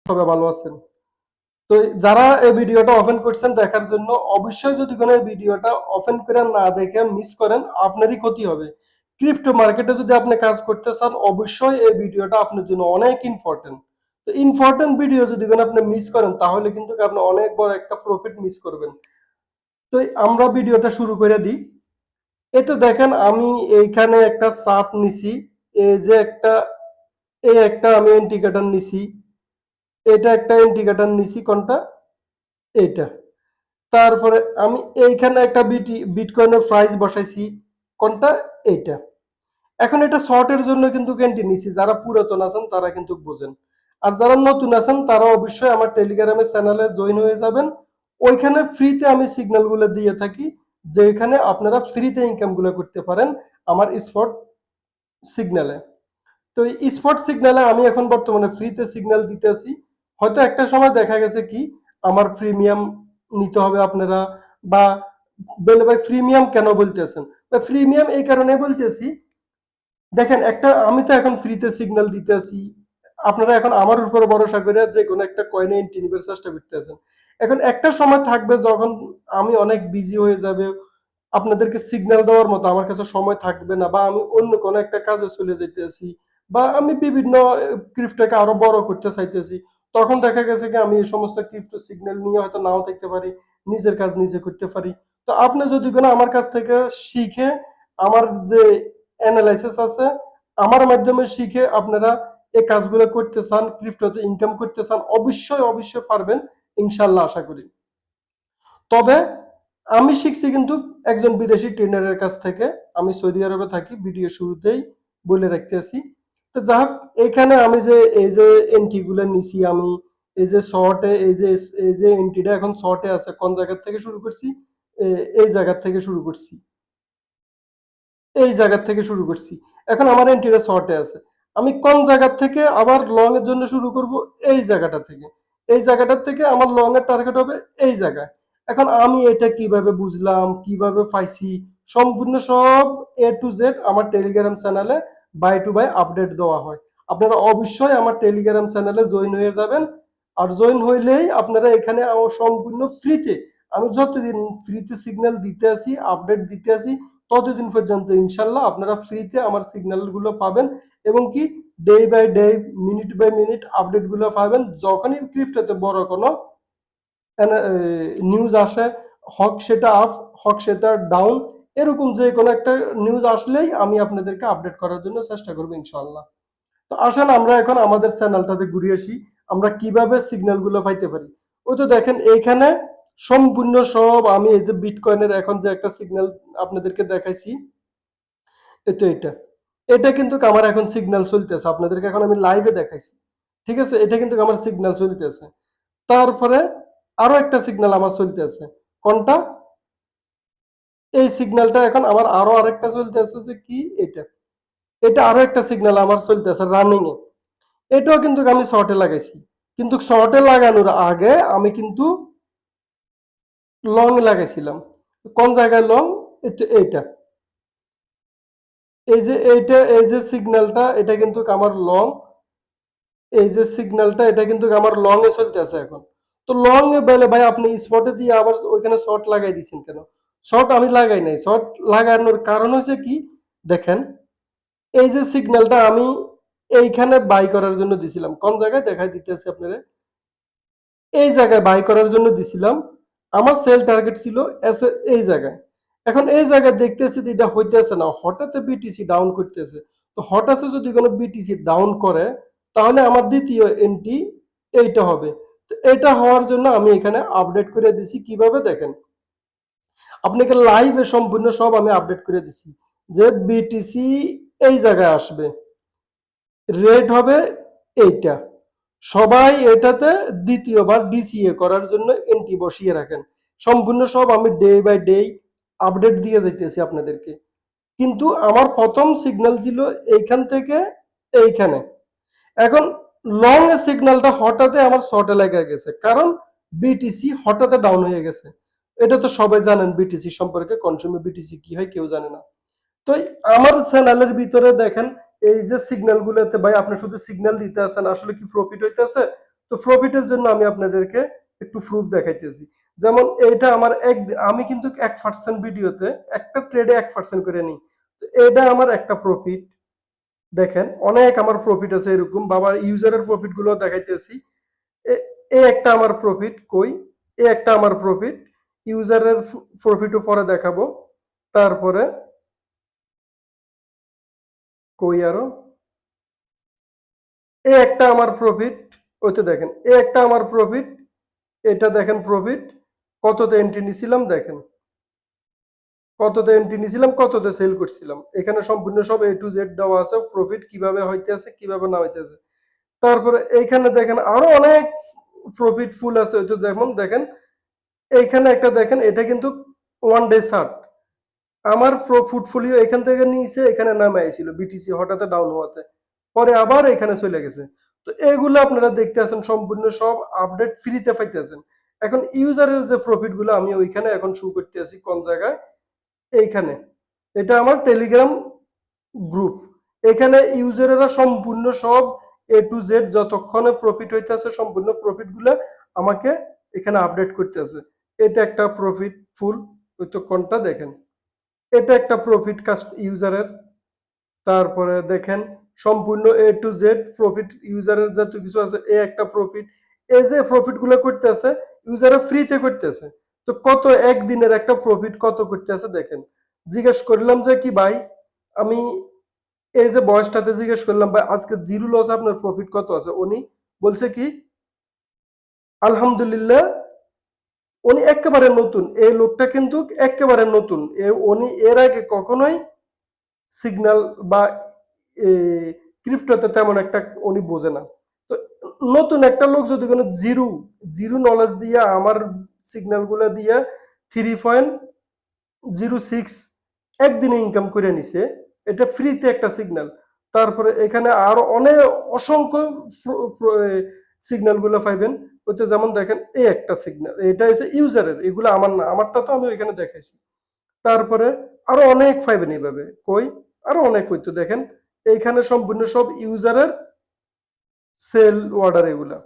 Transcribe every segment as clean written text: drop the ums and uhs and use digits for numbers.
সবাই ভালো আছেন। তো যারা এই ভিডিওটা ওপেন করছেন দেখার জন্য, অবশ্যই যদি কোনো এই ভিডিওটা ওপেন করে না দেখে মিস করেন, আপনারই ক্ষতি হবে। ক্রিপ্টো মার্কেটে যদি আপনি কাজ করতে চান, অবশ্যই এই ভিডিওটা আপনার জন্য অনেক ইম্পর্টেন্ট। তো ইম্পর্টেন্ট ভিডিও যদি কোনো আপনি মিস করেন, তাহলে কিন্তু আপনি অনেক বড় একটা প্রফিট মিস করবেন। তো আমরা ভিডিওটা শুরু করে দিই। এই তো দেখেন, আমি এইখানে একটা চার্ট নিছি। এই যে একটা, এই একটা আমি ইন্ডিকেটর নিছি। এটা একটা ইন্ডিকেটর নিছি, কোনটা? এইটা। তারপরে আমি এইখানে একটা বিটকয়েনের প্রাইস বসাইছি, কোনটা? এইটা। এখন এটা শর্টের জন্য কিন্তু ক্যান্টি নিছি, যারা পুরাতন আছেন তারা কিন্তু বোঝেন। আর যারা নতুন আছেন তারা অবশ্যই আমার টেলিগ্রামের চ্যানেলে জয়েন হয়ে যাবেন। ওইখানে ফ্রিতে আমি সিগন্যাল গুলো দিয়ে থাকি, যেখানে আপনারা ফ্রিতে ইনকাম গুলো করতে পারেন আমার স্পট সিগন্যালে। তো এই স্পট সিগন্যালে আমি এখন বর্তমানে ফ্রিতে সিগন্যাল দিতেছি। হয়তো একটা সময় দেখা গেছে কি আমার প্রিমিয়াম নিতে হবে আপনারা, বা বলে ভাই প্রিমিয়াম কেন বলতেছেন? প্রিমিয়াম এই কারণে বলতেছি, দেখেন একটা আমি তো এখন ফ্রিতে সিগন্যাল দিতেছি, আপনারা এখন আমার উপর ভরসা করে যে কোনো একটা কয়েনে এন্ট্রি নিবার চেষ্টা করতেছেন। এখন একটা সময় থাকবে যখন আমি অনেক বিজি হয়ে যাবে, আপনাদেরকে সিগন্যাল দেওয়ার মতো আমার কাছে সময় থাকবে না, বা আমি অন্য কোনো একটা কাজে চলে যেতেছি, বা আমি বিভিন্ন ক্রিপ্টোকে আরো বড় করতে চাইতেছি। তখন দেখা গেছে কি আমি এই সমস্ত ক্রিপ্টো সিগন্যাল নিয়ে হয়তো নাও থাকতে পারি, নিজের কাজ নিজে করতে পারি। তো আপনি যদি কোনো আমার কাছ থেকে শিখে, আমার যে অ্যানালাইসিস আছে, আমার মাধ্যমে শিখে আপনারা এই কাজগুলো করতে চান, ক্রিপ্টোতে ইনকাম করতে চান, অবশ্যই অবশ্যই পারবেন, ইনশাল্লাহ আশা করি। তবে আমি শিখছি কিন্তু একজন বিদেশি ট্রেনারের কাছ থেকে। আমি সৌদি আরবে থাকি, ভিডিও শুরুতেই বলে রাখতেছি। তো যা হোক, এখানে আমি যে এই যে এন্ট্রি গুলো নিছি, আমি এই যে শর্টে, এই যে এন্ট্রিটা এখন শর্টে আছে, কোন জায়গা থেকে শুরু করছি? এই জায়গা থেকে শুরু করছি, এই জায়গা থেকে শুরু করছি। এখন আমার এন্ট্রিটা শর্টে আছে, আমি কোন জায়গা থেকে আবার লং এর জন্য শুরু করব? এই জায়গাটা থেকে। এই জায়গাটার থেকে আমার লং এর টার্গেট হবে এই জায়গায়। এখন আমি এটা কিভাবে বুঝলাম, কিভাবে পাইছি, সম্পূর্ণ সব এ টু জেড আমার টেলিগ্রাম চ্যানেলে বাই টু বাই আপডেট দেওয়া হয়। আপনারা অবশ্যই আমার টেলিগ্রাম চ্যানেলে জয়েন হয়ে যাবেন। আর জয়েন হইলেই আপনারা এখানে সম্পূর্ণ ফ্রিতে, আমি যতদিন ফ্রিতে সিগন্যাল দিতে আসি, আপডেট দিতে আসি, ততদিন পর্যন্ত ইনশাল্লাহ আপনারা ফ্রিতে আমার সিগন্যাল গুলো পাবেন। এবং কি day by day, minute by minute update গুলো পাবেন। যখনই ক্রিপ্টোতে বড় কোনো নিউজ আসে, হক সেটা আপ, হক সেটা ডাউন, এরকম যে কোনো একটা নিউজ আসলেই আমি আপনাদেরকে আপডেট করার জন্য চেষ্টা করবো ইনশাল্লাহ। তো আসেন আমরা এখন আমাদের চ্যানেলটাতে ঘুরে আসি, আমরা কিভাবে সিগন্যাল গুলো পাইতে পারি। ওই তো দেখেন এইখানে সম্পূর্ণ সব আমি এই যে বিটকয়েনের এখন যে একটা সিগন্যাল আপনাদেরকে দেখাইছি, এই তো এটা, এটা কিন্তু আমার এখন সিগন্যাল চলতেছে, আপনাদেরকে এখন আমি লাইভে দেখাইছি। ঠিক আছে, এটা কিন্তু আমার সিগন্যাল চলতেছে। তারপরে আরো একটা সিগন্যাল আমার চলতেছে, কোনটা? এই সিগন্যালটা এখন আমার আরো আরেকটা চলতেছে, যে কি এটা, এটা আরো একটা সিগন্যাল আমার চলতেছে রানিং এ। এটাও কিন্তু আমি শর্টে লাগাইছি, কিন্তু শর্টে লাগানোর আগে আমি কিন্তু লং লাগাইছিলাম। কোন জায়গায় লং? এইটা, এই যে এইটা, এই যে সিগন্যালটা, এটা কিন্তু আমার লং। এই যে সিগন্যালটা, এটা কিন্তু আমার লং এ চলতেছে এখন। তো লং এ বলে ভাই আপনি স্পটে দিয়ে আবার ওইখানে শর্ট লাগাই দিয়েছেন কেন? শর্ট আমি লাগাই নাই, শর্ট লাগানোর কারণ হচ্ছে কি, দেখেন এই যে সিগন্যালটা আমি এইখানে বাই করার জন্য দিছিলাম, কোন জায়গায় দেখাই দিতেছি আপনারা, এই জায়গায় বাই করার জন্য দিছিলাম। আমার সেল টার্গেট ছিল এই জায়গায়। এখন এই জায়গায় দেখতেছি যে এটা হইতেছে না, হঠাৎ বিটিসি ডাউন করতেছে। তো হঠাৎ যদি কোনো বিটিসি ডাউন করে, তাহলে আমার দ্বিতীয় এন্ট্রি এইটা হবে। তো এটা হওয়ার জন্য আমি এখানে আপডেট করে দিছি, কিভাবে দেখেন, আপনাকে লাইভে সম্পূর্ণ সব আমি আপডেট করে দিছি, যে বিটিসি এই জায়গায় আসবে, রেট হবে এইটা। সবাই এটাতে দ্বিতীয়বার ডিসিএ করার জন্য এন্ট্রি বসিয়ে রাখেন। সম্পূর্ণ সব আমি ডে বাই ডে আপডেট দিয়ে যাইতেছি আপনাদেরকে। কিন্তু আমার প্রথম সিগন্যাল ছিল এইখান থেকে এইখানে। এখন লং এর সিগন্যালটা হঠাৎ আমার শর্টে লেগে গেছে, কারণ বিটিসি হঠাৎ ডাউন হয়ে গেছে। এটা তো সবাই জানেন বিটিসি সম্পর্কে, কনজিউমার বিটিসি কি হয় কেউ জানে না। তো আমার চ্যানেলের ভিতরে দেখেন এই যে সিগন্যাল গুলোতে ভাই আপনি শুধু সিগন্যাল দিতে আছেন, আসলে কি প্রফিট হইতেছে? তো প্রফিটের জন্য আমি আপনাদেরকে একটু প্রুফ দেখাইতেছি। যেমন এইটা আমার আমি কিন্তু 1% ভিডিওতে একটা ট্রেডে 1% করে নিই। তো এটা আমার একটা প্রফিট। দেখেন অনেক আমার প্রফিট আছে এরকম, বাবার ইউজারের প্রফিট গুলো দেখাইতেছি। এই একটা আমার প্রফিট কই, এই একটা আমার প্রফিট, ইউজারের প্রফিটও পরে দেখাবো। তারপরে কই আরো এই একটা আমার প্রফিট, ওই তো দেখেন এই একটা আমার প্রফিট, এটা দেখেন প্রফিট, কততে এন্ট্রি নিছিলাম দেখেন, কততে এন্ট্রি নিছিলাম, কততে সেল করছিলাম, এখানে সম্পূর্ণ সব এ টু জেড দেওয়া আছে, প্রফিট কিভাবে হইতেছে কিভাবে না হইতেছে। তারপরে এইখানে দেখেন আরো অনেক প্রফিট ফুল আছে, ওই তো যেমন দেখেন এইখানে একটা দেখেন, এটা কিন্তু ওয়ান ডে চার্ট, আমার পোর্টফোলিও এখান থেকে নিয়েছে এখানে নামে আইছিল বিটিসি হঠাৎ ডাউন হওয়াতে, পরে আবার এখানে চলে গেছে। তো এগুলো আপনারা দেখতে আছেন সম্পূর্ণ সব আপডেট ফ্রিতে পাইতেছেন। এখন ইউজারের যে প্রফিট গুলো আমি ওইখানে এখন শো করতে আছি কোন জায়গায়, এইখানে, এটা আমার টেলিগ্রাম গ্রুপ। এখানে ইউজারেরা সম্পূর্ণ সব এ টু জেড যতক্ষণে প্রফিট হইতেছে সম্পূর্ণ প্রফিট গুলা আমাকে এখানে আপডেট করতেছে। এটা একটা প্রফিট ফুল, ওই তো কোনটা দেখেন, এটা একটা প্রফিট কাস্ট ইউজারের। তারপরে দেখেন সম্পূর্ণ এ টু জেড প্রফিট ইউজারের যত কিছু আছে, এ একটা প্রফিট। এই যে প্রফিট গুলো করতেছে ইউজাররা ফ্রিতে করতেছে। তো কত একদিনের একটা প্রফিট কত করতেছে দেখেন। জিজ্ঞেস করলাম যে কি ভাই, আমি এই যে বয়সটাতে জিজ্ঞেস করলাম ভাই আজকে জিরো লস আপনার প্রফিট কত আছে, উনি বলছে কি আলহামদুলিল্লাহ, উনি একেবারে নতুন, এই লোকটা কিন্তু একেবারে নতুন, উনি এর আগে কখনোই সিগন্যাল বা ক্রিপ্টোতে তেমন একটা উনি বোঝে না। তো নতুন একটা লোক যদি কোনো জিরো জিরো নলেজ দিয়ে আমার সিগন্যাল গুলা দিয়ে 3.06 একদিনে ইনকাম করে নিছে, এটা ফ্রিতে একটা সিগন্যাল। তারপরে এখানে আরো অনেক অসংখ্য সিগন্যাল গুলো পাইবেন, ওইতে যেমন দেখেন এই একটা সিগন্যাল, এটা হচ্ছে ইউজারের, এগুলো আমার না, আমারটা তো আমি ওইখানে দেখাইছি। তারপরে আরো অনেক পাইবেন এইভাবে কই, আরো অনেক হইতো দেখেন এইখানে সম্পূর্ণ সব ইউজারের সেল অর্ডার এগুলা।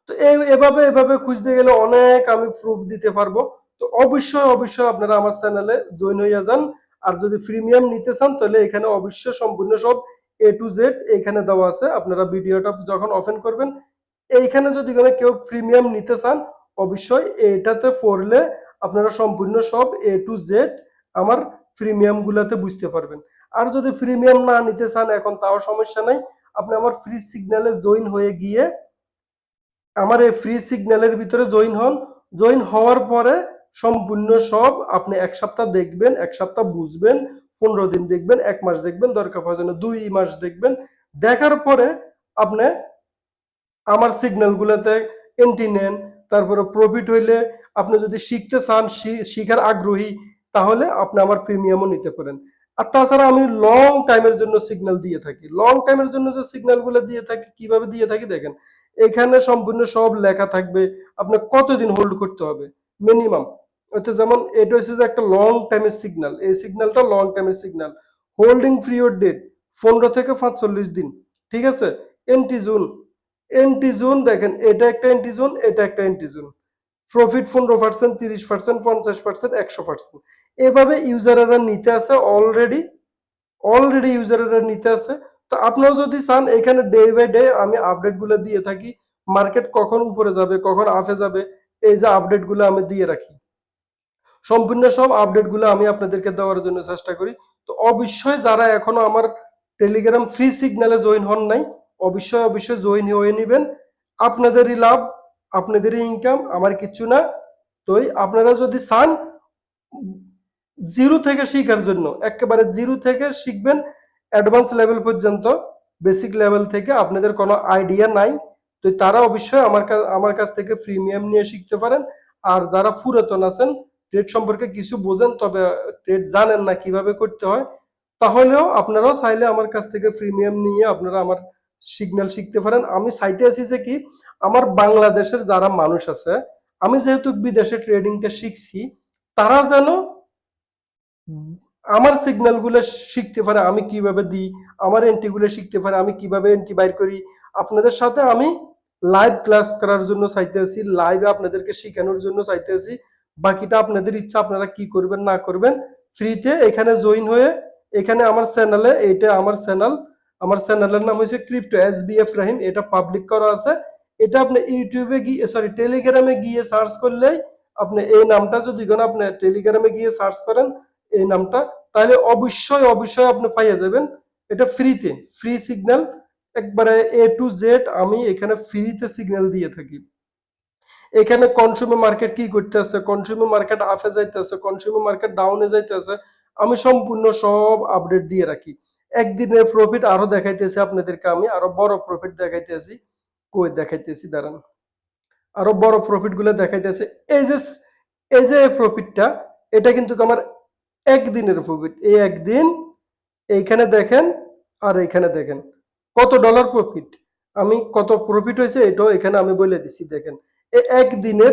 তো এভাবে এভাবে খুঁজতে গেলে অনেক আমি প্রুফ দিতে পারবো। তো অবশ্যই অবশ্যই আপনারা আমার চ্যানেলে জয়েন হইয়া যান। আর যদি প্রিমিয়াম নিতে চান তাহলে এখানে অবশ্যই সম্পূর্ণ সব এ টু জেড এইখানে দেওয়া আছে, আপনারা ভিডিওটা যখন ওপেন করবেন এইখানে যদি কোনো কেউ প্রিমিয়াম নিতে চান অবশ্যই এটাতে পড়লে আপনারা সম্পূর্ণ সব এ টু জেড আমার প্রিমিয়াম গুলাতে বুঝতে পারবেন। আর যদি প্রিমিয়াম না নিতে চান এখন তাও সমস্যা নাই, আপনি আমার ফ্রি সিগন্যালে জয়েন হয়ে গিয়ে আমার এই ফ্রি সিগন্যালের ভিতরে জয়েন হন। জয়েন হওয়ার পরে সম্পূর্ণ সব আপনি এক সপ্তাহ দেখবেন, এক সপ্তাহ বুঝবেন, 15 দিন দেখবেন, 1 মাস দেখবেন, দরকার প্রয়োজনে 2 মাস দেখবেন। দেখার পরে আপনি আমার সিগন্যাল গুলোতে এন্ট্রি নেন। তারপরে প্রফিট হইলে আপনি যদি শিখতে চান, শিখার আগ্রহী, তাহলে আপনি আমার প্রিমিয়ামও নিতে পারেন। আর তাছাড়া আমি লং টাইমের জন্য সিগন্যাল দিয়ে থাকি, লং টাইমের জন্য যে সিগন্যাল গুলো দিয়ে থাকি কিভাবে দিয়ে থাকি দেখেন, এখানে সম্পূর্ণ সব লেখা থাকবে আপনি কতদিন হোল্ড করতে হবে মিনিমাম। অর্থাৎ যেমন এটা হচ্ছে যে একটা লং টাইমের সিগন্যাল, এই সিগন্যালটা লং টাইমের সিগন্যাল, হোল্ডিং পিরিয়ড ডেট 15 থেকে 45 দিন, ঠিক আছে। এন্ট্রি জোন, এন্ট্রি জোন দেখেন এটা একটা এন্ট্রি জোন, এটা একটা এন্ট্রি জোন, প্রফিট 15%, 30%, 50%, 100%, এভাবে ইউজাররা নিতে আছে অলরেডি, অলরেডি ইউজাররা নিতে আছে। তো আপনারা যদি চান এখানে ডে বাই ডে আমি আপডেট গুলো দিয়ে থাকি, মার্কেট কখন উপরে যাবে কখন আপে যাবে এই যে আপডেট গুলো আমি দিয়ে রাখি, সম্পূর্ণ সব আপডেট গুলো আমি আপনাদেরকে দেওয়ার জন্য চেষ্টা করি। তো অবশ্যই যারা এখনো আমার টেলিগ্রাম ফ্রি সিগন্যালে জয়েন হন নাই অবশ্যই অবশ্যই জয়েন হয়ে নেবেন, আপনাদেরই লাভ, আপনাদেরই ইনকাম, আমার কিচ্ছু না। তো আপনারা যদি চান জিরো থেকে শেখার জন্য, একেবারে জিরো থেকে শিখবেন অ্যাডভান্স লেভেল পর্যন্ত, বেসিক লেভেল থেকে আপনাদের কোনো আইডিয়া নাই, তো তারা অবশ্যই আমার কাছ থেকে প্রিমিয়াম নিয়ে শিখতে পারেন। আর যারা পুরাতন আছেন ট্রেড সম্পর্কে কিছু বোঝেন তবে ট্রেড জানেন না কিভাবে করতে হয়, তাহলেও আপনারাও চাইলে আমার কাছ থেকে প্রিমিয়াম নিয়ে আপনারা আমার সিগন্যাল শিখতে পারেন। আমি সাইটে আছি যে কি আমার বাংলাদেশের যারা মানুষ আছে, আমি যেহেতু বিদেশে ট্রেডিংটা শিখছি, তারা যেন আমার সিগন্যাল গুলো শিখতে পারে আমি কিভাবে দিই, আমার এন্ট্রি গুলো শিখতে পারে আমি কিভাবে এন্ট্রি বাইর করি, আপনাদের সাথে আমি লাইভ ক্লাস করার জন্য চাইতেছি, লাইভে আপনাদেরকে শেখানোর জন্য চাইতেছি। বাকিটা আপনাদের ইচ্ছা, আপনারা কি করবেন না করবেন। ফ্রিতে এখানে জয়েন হয়ে এখানে আমার চ্যানেলে, এটা আমার চ্যানেল, আমার চ্যানেলের নাম হচ্ছে ক্রিপ্টো SBF রাহিম, এটা পাবলিক করা আছে। এটা আপনি ইউটিউবে গিয়ে, সরি, টেলিগ্রামে গিয়ে সার্চ করলেই আপনি এই নামটা যদি কোন আপনি টেলিগ্রামে গিয়ে সার্চ করেন এই নামটা, তাহলে অবশ্যই অবশ্যই আপনি পাইয়ে যাবেন। এটা ফ্রিতে, ফ্রি সিগন্যাল একবারে A to Z আমি এখানে ফ্রিতে সিগন্যাল দিয়ে থাকি। এখানে কনজিউমার মার্কেট কি করতেছে, কনজিউমার মার্কেট আপে যাইতেছে, কনজিউমার মার্কেট ডাউনে যাইতেছে, আমি সম্পূর্ণ সব আপডেট দিয়ে রাখি। একদিনের প্রফিট আরো দেখাইতেছি আপনাদেরকে, আমি আরো বড় প্রফিট দেখাইতেছি। কই দেখাইতেছি, দাঁড়ান, আরো বড় প্রফিট গুলো দেখাইতেছে। এই যে এই যে প্রফিটটা, এটা কিন্তু আমার একদিনের প্রফিট। এই একদিন এইখানে দেখেন আর এইখানে দেখেন কত ডলার প্রফিট, আমি কত প্রফিট হয়েছে এটাও এখানে আমি বলে দিছি। দেখেন এই একদিনের